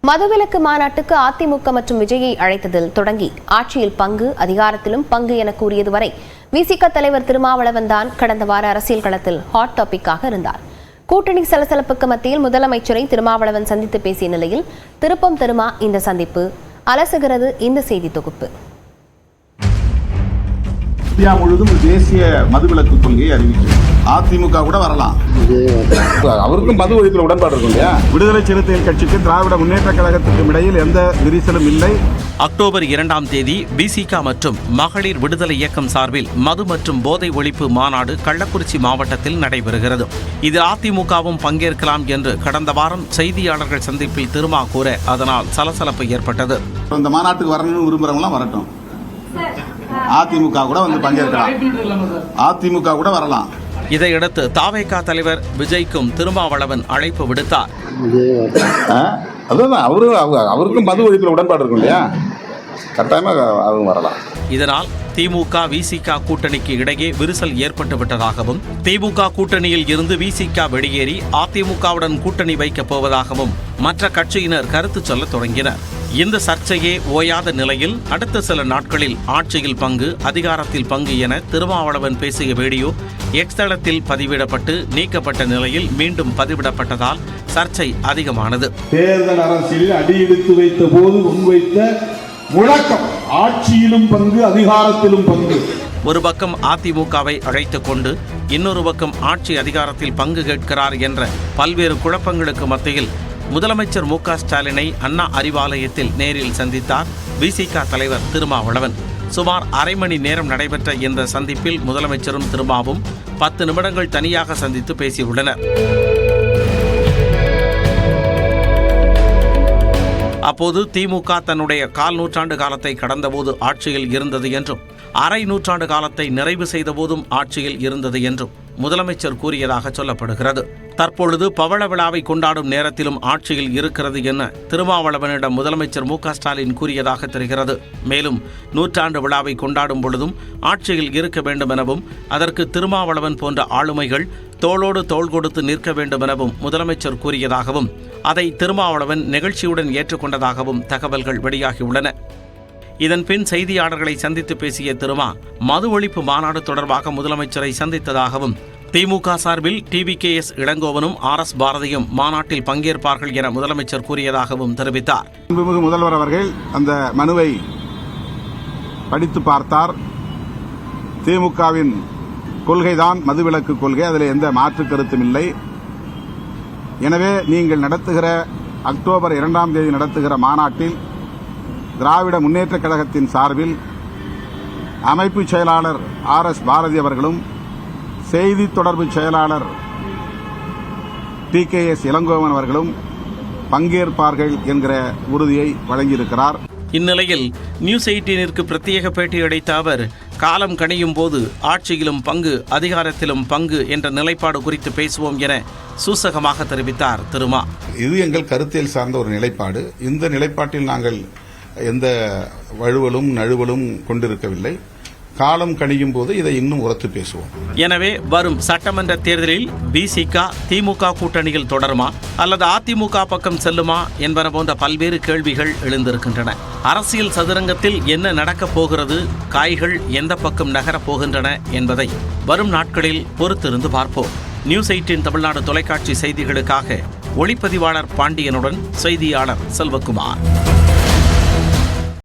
மதுவிலக்கு மாநாட்டுக்கு அதிமுக மற்றும் விஜயை அழைத்ததில் தொடங்கி ஆட்சியில் பங்கு, அதிகாரத்திலும் பங்கு என கூறியது வரை விசிக தலைவர் திருமாவளவன் தான் கடந்த வார அரசியல் களத்தில் ஹாட் டாபிக்காக இருந்தார். கூட்டணி சலசலப்புக்கு மத்தியில் முதலமைச்சரை திருமாவளவன் சந்தித்து பேசிய நிலையில் திருப்பம் தருமா இந்த சந்திப்பு, அலசுகிறது இந்த செய்தி தொகுப்பு. இந்தியா முழுவதும் தேசிய மதுவிலக்கு கொள்கையை அறிவிக்கும். அதிமுக கூட வரலாம். அவருக்கும் மது ஒழிப்பில் உடன்பாடு இருக்கும் இல்லையா? விடுதலை சிறுத்தைகள் கட்சிக்கு திராவிட முன்னேற்ற கழகத்துக்கும் இடையில் எந்த விரிசலும் இல்லை. அக்டோபர் 2ஆம் தேதி விசிக மற்றும் மகளிர் விடுதலை இயக்கம் சார்பில் மது மற்றும் போதை ஒழிப்பு மாநாடு கள்ளக்குறிச்சி மாவட்டத்தில் நடைபெறுகிறது. இதில் அதிமுகவும் பங்கேற்கலாம் என்று கடந்த வாரம் செய்தியாளர்கள் சந்திப்பில் திருமா கூற அதனால் சலசலப்பு ஏற்பட்டது. இந்த மாநாட்டுக்கு வரணும்னு விரும்புறவங்களாம் வரட்டும். அதிமுக கூட வந்து பங்கேற்கலாம். அதிமுக கூட வரலாம். இதையடுத்து தாவேகா தலைவர் விஜய்க்கும் திருமாவளவன் அழைப்பு விடுத்தார். அதுதான் அவருக்கும் மது ஒழிப்பில் உடன்பாடு இருக்கும் இல்லையா? கட்டாயமாக அவங்க வரலாம். இதனால் திமுக விசிக கூட்டணிக்கு இடையே விரிசல் ஏற்பட்டு விட்டதாகவும், திமுக கூட்டணியில் இருந்து விசிக வெளியேறி அதிமுகவுடன் கூட்டணி வைக்கப் போவதாகவும் மற்ற கட்சியினர் கருத்து சொல்ல தொடங்கினர். இந்த சர்ச்சையே ஓயாத நிலையில் அடுத்த சில நாட்களில் ஆட்சியில் பங்கு, அதிகாரத்தில் பங்கு என திருமாவளவன் பேசிய வீடியோ எக்ஸ் தளத்தில் பதிவிடப்பட்டு நீக்கப்பட்ட நிலையில் மீண்டும் பதிவிடப்பட்டதால் சர்ச்சை அதிகமானது. தேர்தல் அரசியலில் அடியெடுத்து வைத்த போது முன்வைத்த முழக்கம் ஆட்சியிலும் பங்கு, அதிகாரத்திலும் பங்கு. ஒரு பக்கம் அதிமுகவை அழைத்துக் கொண்டு இன்னொரு பக்கம் ஆட்சி அதிகாரத்தில் பங்கு கேட்கிறார் என்ற பல்வேறு குழப்பங்களுக்கு மத்தியில் முதலமைச்சர் மு.க.ஸ்டாலினை அண்ணா அறிவாலயத்தில் நேரில் சந்தித்தார் விசிக தலைவர் திருமாவளவன். சுமார் அரை மணி நேரம் நடைபெற்ற இந்த சந்திப்பில் முதலமைச்சரும் திருமாவும் 10 நிமிடங்கள் தனியாக சந்தித்து பேசியுள்ளனர். அப்போது திமுக தன்னுடைய 1/4 நூற்றாண்டு காலத்தை கடந்தபோது ஆட்சியில் இருந்தது என்றும், அரை நூற்றாண்டு காலத்தை நிறைவு செய்த போதும் ஆட்சியில் இருந்தது என்றும் முதலமைச்சர் கூறியதாக சொல்லப்படுகிறது. தற்பொழுது பவள விழாவை கொண்டாடும் நேரத்திலும் ஆட்சியில் இருக்கிறது என திருமாவளவனிடம் முதலமைச்சர் மு.க.ஸ்டாலின் கூறியதாக தெரிகிறது. மேலும் நூற்றாண்டு விழாவை கொண்டாடும் பொழுதும் ஆட்சியில் இருக்க வேண்டும் எனவும், அதற்கு திருமாவளவன் போன்ற ஆளுமைகள் தோளோடு தோள் கொடுத்து நிற்க வேண்டும் எனவும் முதலமைச்சர் கூறியதாகவும், அதை திருமாவளவன் நிகழ்ச்சியுடன் ஏற்றுக்கொண்டதாகவும் தகவல்கள் வெளியாகியுள்ளன. இதன்பின் செய்தியாளர்களை சந்தித்து பேசிய திருமா மது ஒழிப்பு மாநாடு தொடர்பாக முதலமைச்சரை சந்தித்ததாகவும், திமுக சார்பில் டிவிகேஎஸ் இளங்கோவனும் RS பாரதியும் மாநாட்டில் பங்கேற்பார்கள் என முதலமைச்சர் கூறியதாகவும் தெரிவித்தார். முதல்வர் அவர்கள் அந்த மனுவை படித்து பார்த்தார். திமுகவின் கொள்கைதான் மதுவிலக்கு கொள்கை, அதில் எந்த மாற்று கருத்தும் இல்லை. எனவே நீங்கள் நடத்துகிற அக்டோபர் 2ஆம் தேதி நடத்துகிற மாநாட்டில் திராவிட முன்னேற்ற கழகத்தின் சார்பில் அமைப்பு செயலாளர் RS பாரதி அவர்களும், செய்தி தொடர்பு செயலாளர் TKS இளங்கோவன் அவர்களும் பங்கேற்பார்கள் என்கிற உறுதியை வழங்கியிருக்கிறார். இந்நிலையில் நியூஸ் 18ற்கு பிரத்யேக பேட்டி அளித்த அவர், காலம் கணியும் போது ஆட்சியிலும் பங்கு, அதிகாரத்திலும் பங்கு என்ற நிலைப்பாடு குறித்து பேசுவோம் என சூசகமாக தெரிவித்தார் திருமா. இது எங்கள் கருத்தியல் சார்ந்த ஒரு நிலைப்பாடு. இந்த நிலைப்பாட்டில் நாங்கள் எந்த வழுவலும் நழுவலும் கொண்டிருக்கவில்லை. காலம் கணியும் போது இதை இன்னும் உரத்து பேசுவோம். எனவே வரும் சட்டமன்ற தேர்தலில் விசிக திமுக கூட்டணியில் தொடருமா அல்லது அதிமுக பக்கம் செல்லுமா என்பன போன்ற பல்வேறு கேள்விகள் எழுந்திருக்கின்றன. அரசியல் சதுரங்கத்தில் என்ன நடக்கப் போகிறது, காய்கள் எந்த பக்கம் நகரப் போகின்றன என்பதை வரும் நாட்களில் பொறுத்திருந்து பார்ப்போம். நியூஸ் 18 தமிழ்நாடு தொலைக்காட்சி செய்திகளுக்காக ஒளிப்பதிவாளர் பாண்டியனுடன் செய்தியாளர் செல்வகுமார்.